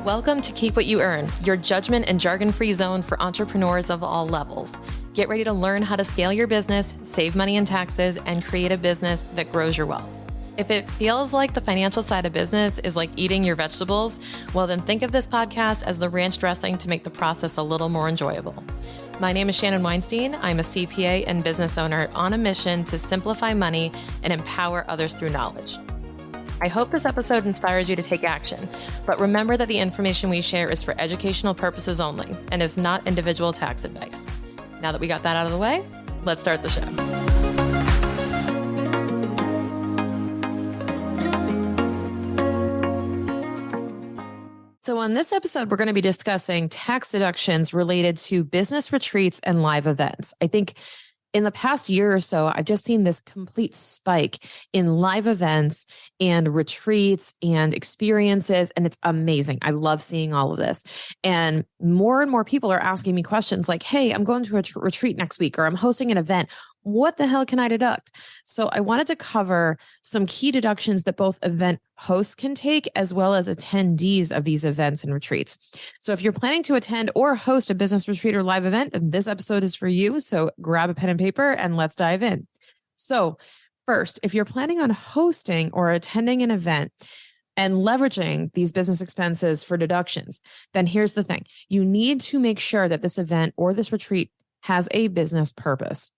Welcome to Keep What You Earn, your judgment and jargon-free zone for entrepreneurs of all levels. Get ready to learn how to scale your business, save money in taxes, and create a business that grows your wealth. If it feels like the financial side of business is like eating your vegetables, well then think of this podcast as the ranch dressing to make the process a little more enjoyable. My name is Shannon Weinstein. I'm a CPA and business owner on a mission to simplify money and empower others through knowledge. I hope this episode inspires you to take action, but remember that the information we share is for educational purposes only and is not individual tax advice. Now that we got that out of the way, let's start the show. So on this episode, we're going to be discussing tax deductions related to business retreats and live events. I think in the past year or so, I've just seen this complete spike in live events and retreats and experiences, and it's amazing. I love seeing all of this. And more people are asking me questions like, hey, I'm going to a retreat next week, or I'm hosting an event. What the hell can I deduct? So I wanted to cover some key deductions that both event hosts can take, as well as attendees of these events and retreats. So if you're planning to attend or host a business retreat or live event, then this episode is for you. So grab a pen and paper and let's dive in. So first, if you're planning on hosting or attending an event and leveraging these business expenses for deductions, then here's the thing. You need to make sure that this event or this retreat has a business purpose.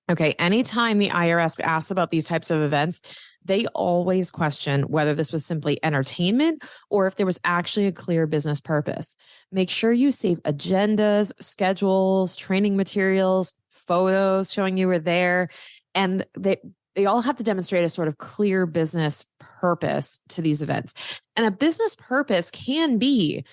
Okay, anytime the IRS asks about these types of events, they always question whether this was simply entertainment or if there was actually a clear business purpose. Make sure you save agendas, schedules, training materials, photos showing you were there, and they all have to demonstrate a sort of clear business purpose to these events. And a business purpose can be,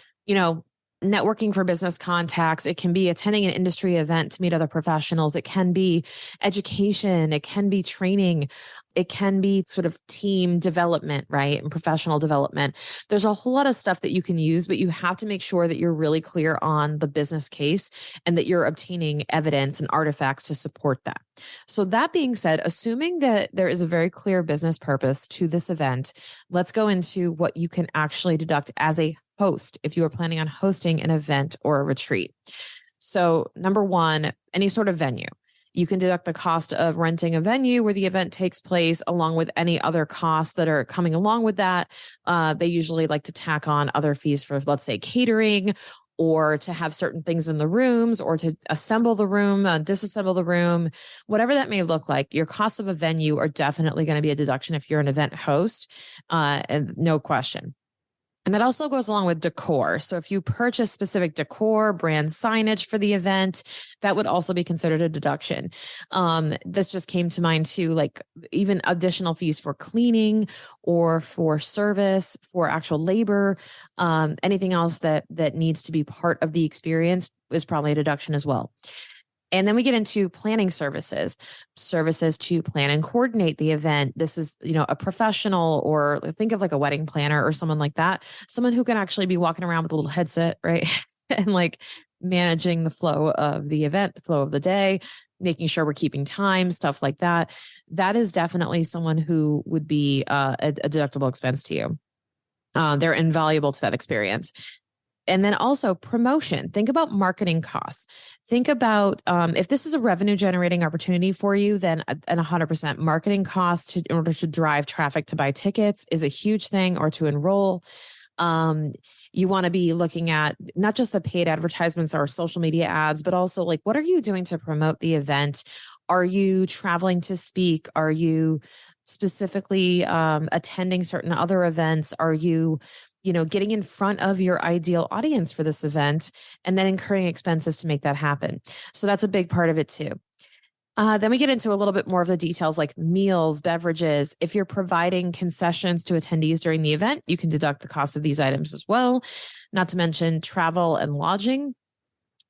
networking for business contacts. It can be attending an industry event to meet other professionals. It can be education. It can be training. It can be sort of team development, right? And professional development. There's a whole lot of stuff that you can use, but you have to make sure that you're really clear on the business case and that you're obtaining evidence and artifacts to support that. So that being said, assuming that there is a very clear business purpose to this event, let's go into what you can actually deduct as a host if you are planning on hosting an event or a retreat. So number one, any sort of venue. You can deduct the cost of renting a venue where the event takes place, along with any other costs that are coming along with that. They usually like to tack on other fees for, let's say, catering, or to have certain things in the rooms, or to assemble the room, disassemble the room, whatever that may look like. Your costs of a venue are definitely going to be a deduction if you're an event host, and no question. And that also goes along with decor. So if you purchase specific decor, brand signage for the event, that would also be considered a deduction. This just came to mind too, like even additional fees for cleaning or for service, for actual labor, anything else that needs to be part of the experience is probably a deduction as well. And then we get into planning services to plan and coordinate the event. This is, a professional, or think of like a wedding planner or someone like that, someone who can actually be walking around with a little headset, right? And like managing the flow of the event, the flow of the day, making sure we're keeping time, stuff like that. That is definitely someone who would be a deductible expense to you. They're invaluable to that experience. And then also promotion. Think about marketing costs. Think about if this is a revenue generating opportunity for you, then 100% marketing costs in order to drive traffic to buy tickets is a huge thing, or to enroll. You want to be looking at not just the paid advertisements or social media ads, but also like, what are you doing to promote the event? Are you traveling to speak? Are you specifically attending certain other events? Are you getting in front of your ideal audience for this event, and then incurring expenses to make that happen? So that's a big part of it too. Then we get into a little bit more of the details like meals, beverages. If you're providing concessions to attendees during the event, you can deduct the cost of these items as well. Not to mention travel and lodging.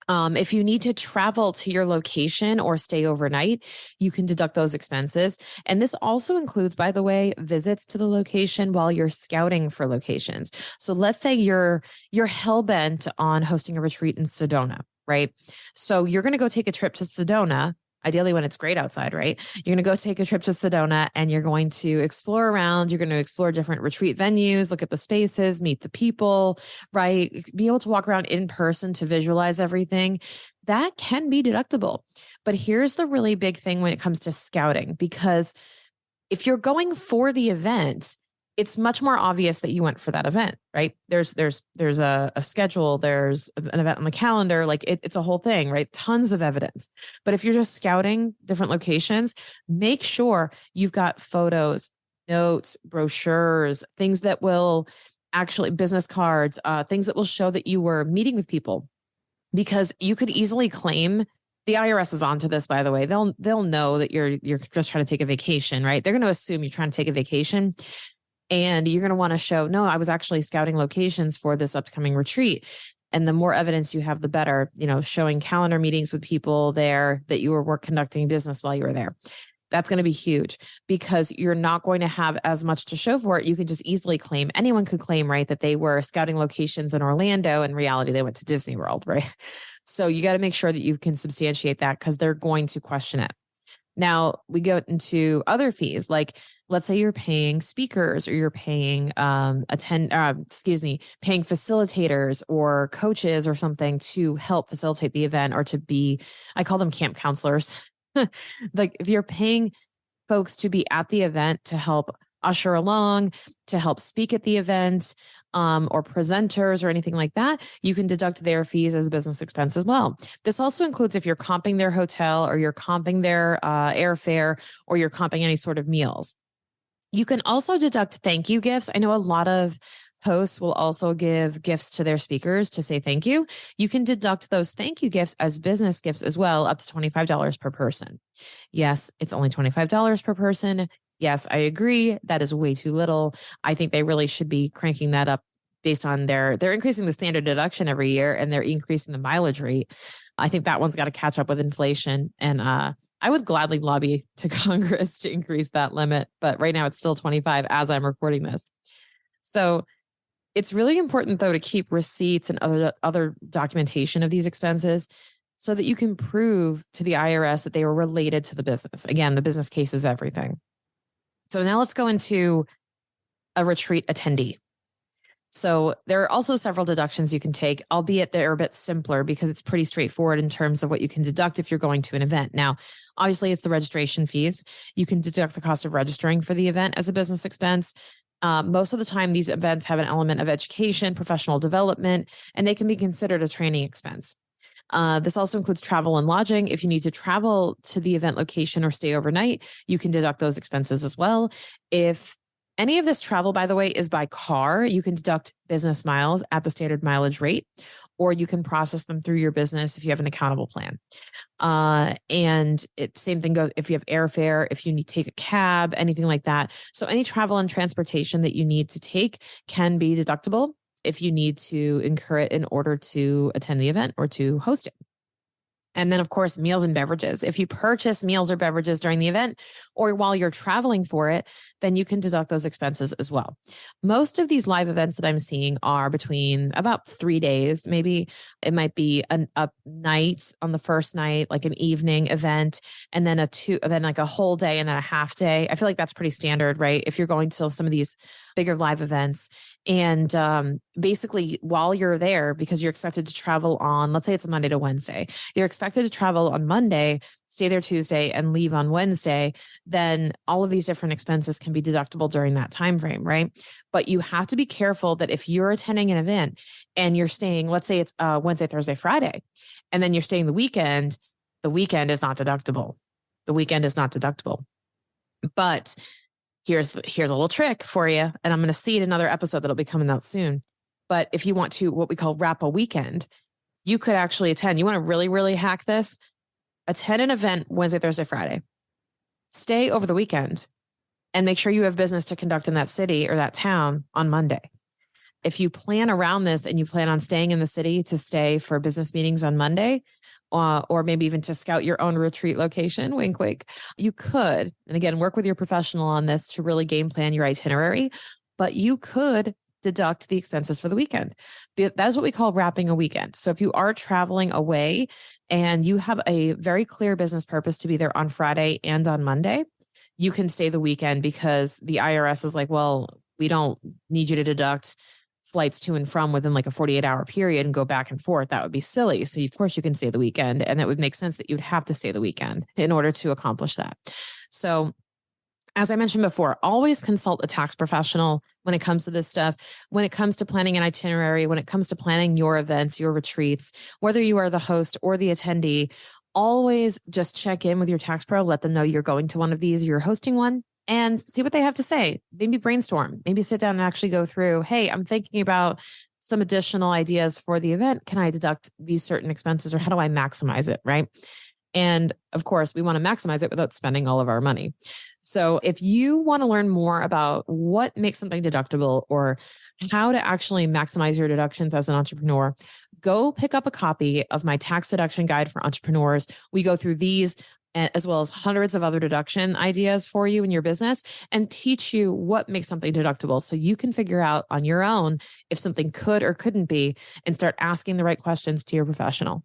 If you need to travel to your location or stay overnight, you can deduct those expenses. And this also includes, by the way, visits to the location while you're scouting for locations. So let's say you're hell-bent on hosting a retreat in Sedona, right? So you're going to go take a trip to Sedona ideally when it's great outside, right? You're going to go take a trip to Sedona and you're going to explore around. You're going to explore different retreat venues, look at the spaces, meet the people, right? Be able to walk around in person to visualize everything. That can be deductible. But here's the really big thing when it comes to scouting, because if you're going for the event, it's much more obvious that you went for that event, right? There's a schedule, there's an event on the calendar, like it's a whole thing, right? Tons of evidence. But if you're just scouting different locations, make sure you've got photos, notes, brochures, things that will actually, business cards, things that will show that you were meeting with people, because you could easily claim. The IRS is onto this, by the way. They'll know that you're just trying to take a vacation, right? They're going to assume you're trying to take a vacation. And you're going to want to show, no, I was actually scouting locations for this upcoming retreat. And the more evidence you have, the better, showing calendar meetings with people there that you were conducting business while you were there. That's going to be huge, because you're not going to have as much to show for it. You can just easily claim, anyone could claim, right, that they were scouting locations in Orlando. In reality, they went to Disney World, right? So you got to make sure that you can substantiate that, because they're going to question it. Now we go into other fees, like let's say you're paying speakers, or you're paying paying facilitators or coaches or something to help facilitate the event, or to be, I call them camp counselors. Like if you're paying folks to be at the event to help usher along, to help speak at the event, or presenters or anything like that, you can deduct their fees as a business expense as well. This also includes if you're comping their hotel, or you're comping their airfare, or you're comping any sort of meals. You can also deduct thank you gifts. I know a lot of hosts will also give gifts to their speakers to say thank you. You can deduct those thank you gifts as business gifts as well, up to $25 per person. Yes, it's only $25 per person. Yes, I agree. That is way too little. I think they really should be cranking that up based on they're increasing the standard deduction every year, and they're increasing the mileage rate. I think that one's got to catch up with inflation. And I would gladly lobby to Congress to increase that limit. But right now it's still 25 as I'm recording this. So it's really important, though, to keep receipts and other documentation of these expenses, so that you can prove to the IRS that they were related to the business. Again, the business case is everything. So now let's go into a retreat attendee. So there are also several deductions you can take, albeit they're a bit simpler, because it's pretty straightforward in terms of what you can deduct if you're going to an event. Now, obviously, it's the registration fees. You can deduct the cost of registering for the event as a business expense. Most of the time, these events have an element of education, professional development, and they can be considered a training expense. This also includes travel and lodging. If you need to travel to the event location or stay overnight, you can deduct those expenses as well. If any of this travel, by the way, is by car, you can deduct business miles at the standard mileage rate, or you can process them through your business if you have an accountable plan. And same thing goes if you have airfare, if you need to take a cab, anything like that. So any travel and transportation that you need to take can be deductible if you need to incur it in order to attend the event or to host it. And then, of course, meals and beverages. If you purchase meals or beverages during the event or while you're traveling for it, then you can deduct those expenses as well. Most of these live events that I'm seeing are between about 3 days. Maybe it might be a night on the first night, like an evening event, and then like a whole day and then a half day. I feel like that's pretty standard, right? If you're going to some of these bigger live events. And basically, while you're there, because you're expected to travel on, let's say it's a Monday to Wednesday, you're expected to travel on Monday, stay there Tuesday, and leave on Wednesday, then all of these different expenses can be deductible during that time frame, right? But you have to be careful that if you're attending an event and you're staying, let's say it's Wednesday, Thursday, Friday, and then you're staying the weekend is not deductible. The weekend is not deductible. But here's a little trick for you, and I'm going to see it in another episode that'll be coming out soon. But if you want to, what we call wrap a weekend, you could actually attend. You want to really, really hack this? Attend an event Wednesday, Thursday, Friday. Stay over the weekend and make sure you have business to conduct in that city or that town on Monday. If you plan around this and you plan on staying in the city to stay for business meetings on Monday, or maybe even to scout your own retreat location, wink, wink, you could, and again, work with your professional on this to really game plan your itinerary, but you could deduct the expenses for the weekend. That's what we call wrapping a weekend. So if you are traveling away and you have a very clear business purpose to be there on Friday and on Monday, you can stay the weekend because the IRS is like, well, we don't need you to deduct flights to and from within like a 48-hour period and go back and forth. That would be silly. So of course you can stay the weekend, and it would make sense that you'd have to stay the weekend in order to accomplish that. So as I mentioned before, always consult a tax professional when it comes to this stuff, when it comes to planning an itinerary, when it comes to planning your events, your retreats, whether you are the host or the attendee, always just check in with your tax pro, let them know you're going to one of these, you're hosting one, and see what they have to say. Maybe brainstorm, maybe sit down and actually go through, hey, I'm thinking about some additional ideas for the event. Can I deduct these certain expenses, or how do I maximize it, right? And of course, we want to maximize it without spending all of our money. So if you want to learn more about what makes something deductible or how to actually maximize your deductions as an entrepreneur, go pick up a copy of my tax deduction guide for entrepreneurs. We go through these as well as hundreds of other deduction ideas for you in your business and teach you what makes something deductible so you can figure out on your own if something could or couldn't be and start asking the right questions to your professional.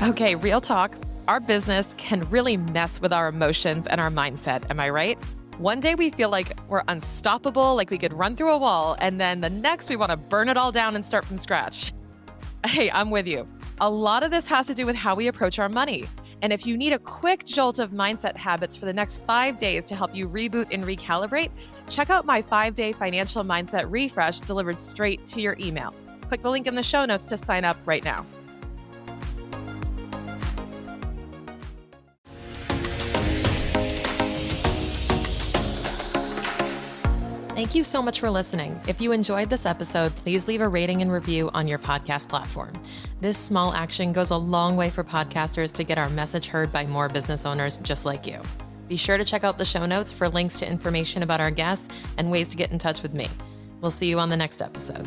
Okay, real talk. Our business can really mess with our emotions and our mindset. Am I right? One day we feel like we're unstoppable, like we could run through a wall, and then the next we want to burn it all down and start from scratch. Hey, I'm with you. A lot of this has to do with how we approach our money. And if you need a quick jolt of mindset habits for the next 5 days to help you reboot and recalibrate, check out my 5-day financial mindset refresh delivered straight to your email. Click the link in the show notes to sign up right now. Thank you so much for listening. If you enjoyed this episode, please leave a rating and review on your podcast platform. This small action goes a long way for podcasters to get our message heard by more business owners just like you. Be sure to check out the show notes for links to information about our guests and ways to get in touch with me. We'll see you on the next episode.